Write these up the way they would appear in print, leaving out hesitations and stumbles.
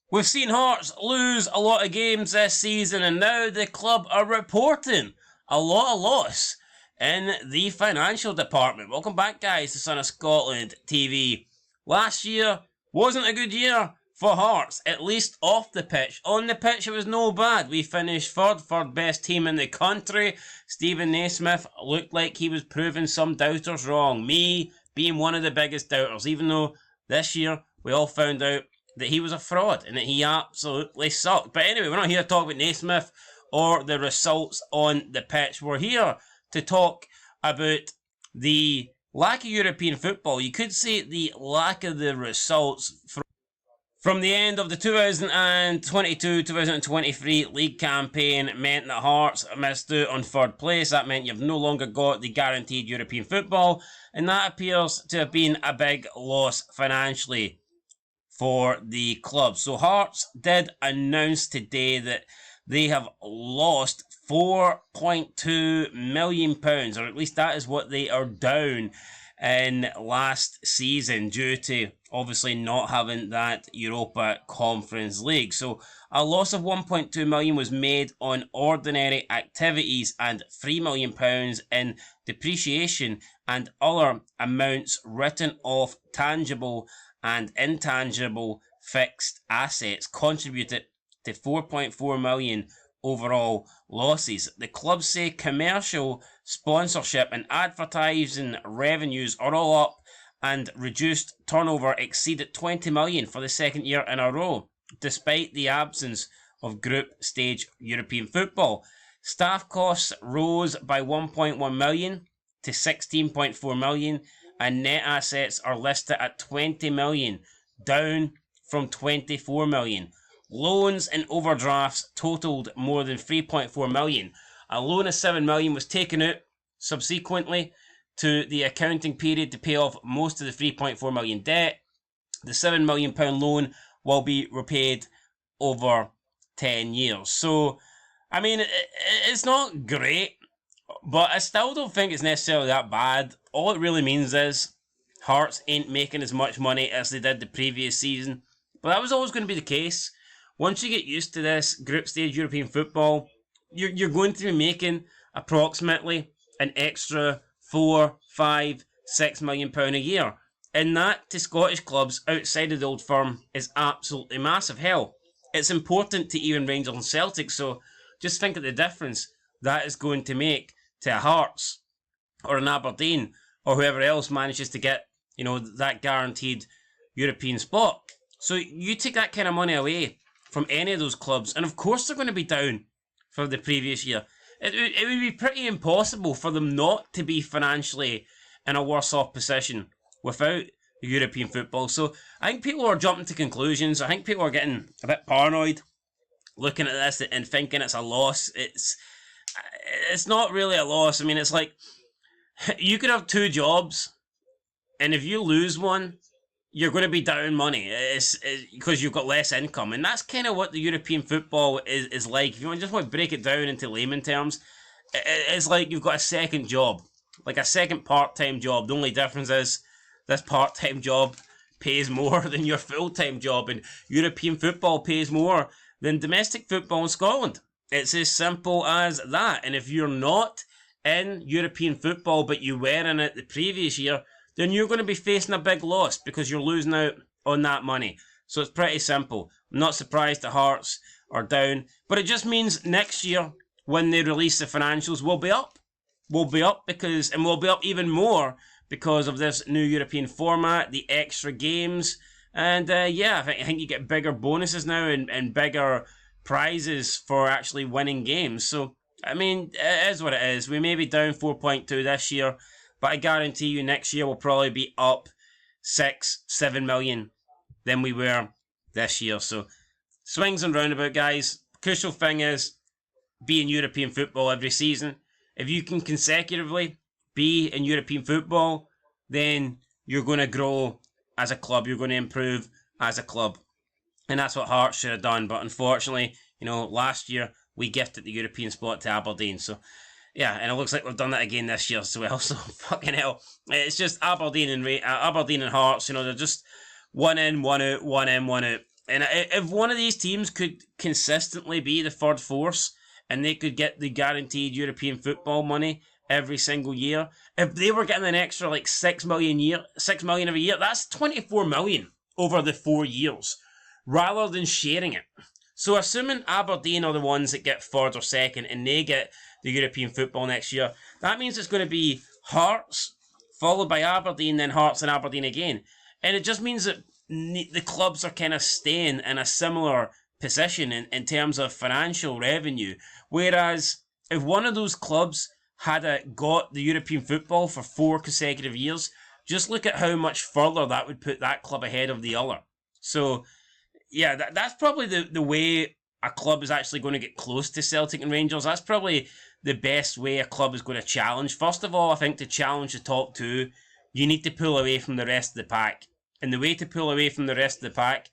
We've seen Hearts lose a lot of games this season, and now the club are reporting a lot of loss in the financial department. Welcome back, guys, to Son of Scotland TV. Last year wasn't a good year for Hearts, at least off the pitch. On the pitch, it was no bad. We finished third best team in the country. Steven Naismith looked like he was proving some doubters wrong. Me being one of the biggest doubters, even though this year we all found out that he was a fraud and that he absolutely sucked. But anyway, we're not here to talk about Naismith or the results on the pitch. We're here to talk about the lack of European football. You could say the lack of the results from the end of the 2022-2023 league campaign meant that Hearts missed out on third place. That meant you've no longer got the guaranteed European football, and that appears to have been a big loss financially for the club. So Hearts did announce today that they have lost £4.2 million, or at least that is what they are down in last season due to obviously not having that Europa Conference League. So a loss of £1.2 million was made on ordinary activities and £3 million in depreciation and other amounts written off tangible and intangible fixed assets contributed to 4.4 million overall losses. The club say commercial, sponsorship and advertising revenues are all up and reduced turnover exceeded 20 million for the second year in a row, despite the absence of group stage European football. Staff costs rose by 1.1 million to 16.4 million, and net assets are listed at 20 million, down from 24 million. Loans and overdrafts totaled more than 3.4 million. A loan of 7 million was taken out subsequently to the accounting period to pay off most of the 3.4 million debt. The £7 million loan will be repaid over 10 years. So, I mean, it's not great, but I still don't think it's necessarily that bad. All it really means is Hearts ain't making as much money as they did the previous season. But that was always going to be the case. Once you get used to this group stage European football, you're going to be making approximately an extra £4, £5, £6 million a year. And that, to Scottish clubs outside of the old firm, is absolutely massive. Hell, it's important to even Rangers and Celtic, so just think of the difference that is going to make to a Hearts or an Aberdeen or whoever else manages to get, that guaranteed European spot. So you take that kind of money away from any of those clubs, and of course they're going to be down for the previous year. It would be pretty impossible for them not to be financially in a worse off position without European football. So I think people are jumping to conclusions. I think people are getting a bit paranoid looking at this and thinking it's a loss. It's not really a loss. I mean, it's like you could have two jobs, and if you lose one, you're going to be down money. It's because you've got less income. And that's kind of what the European football is like. If you just want to break it down into layman terms, it's like you've got a second job, like a second part-time job. The only difference is this part-time job pays more than your full-time job, and European football pays more than domestic football in Scotland. It's as simple as that. And if you're not in European football, but you were in it the previous year, then you're going to be facing a big loss because you're losing out on that money. So it's pretty simple. I'm not surprised the Hearts are down, but it just means next year when they release the financials, we'll be up. We'll be up and we'll be up even more because of this new European format, the extra games, and I think you get bigger bonuses now and bigger prizes for actually winning games. So, I mean, it is what it is. We may be down 4.2 this year, but I guarantee you next year we'll probably be up 6, 7 million than we were this year. So, swings and roundabout, guys. Crucial thing is be in European football every season. If you can consecutively be in European football, then you're going to grow as a club. You're going to improve as a club. And that's what Hearts should have done. But unfortunately, last year we gifted the European spot to Aberdeen. So, yeah, and it looks like we've done that again this year as well. So, fucking hell. It's just Aberdeen and Hearts, they're just one in, one out, one in, one out. And if one of these teams could consistently be the third force and they could get the guaranteed European football money every single year, if they were getting an extra like 6 million every year, that's 24 million over the 4 years, rather than sharing it. So assuming Aberdeen are the ones that get third or second and they get the European football next year, that means it's going to be Hearts, followed by Aberdeen, then Hearts and Aberdeen again. And it just means that the clubs are kind of staying in a similar position in terms of financial revenue. Whereas if one of those clubs had got the European football for 4 consecutive years, just look at how much further that would put that club ahead of the other. So yeah, that's probably the way a club is actually going to get close to Celtic and Rangers. That's probably the best way a club is going to challenge. First of all, I think to challenge the top two, you need to pull away from the rest of the pack. And the way to pull away from the rest of the pack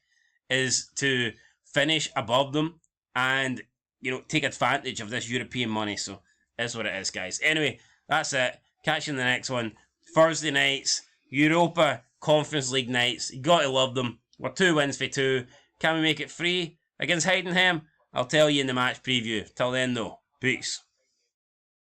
is to finish above them and, take advantage of this European money. So that's what it is, guys. Anyway, that's it. Catch you in the next one. Thursday nights, Europa Conference League nights. You got to love them. We're 2 wins for 2. Can we make it 3 against Heidenheim? I'll tell you in the match preview. Till then, though, peace.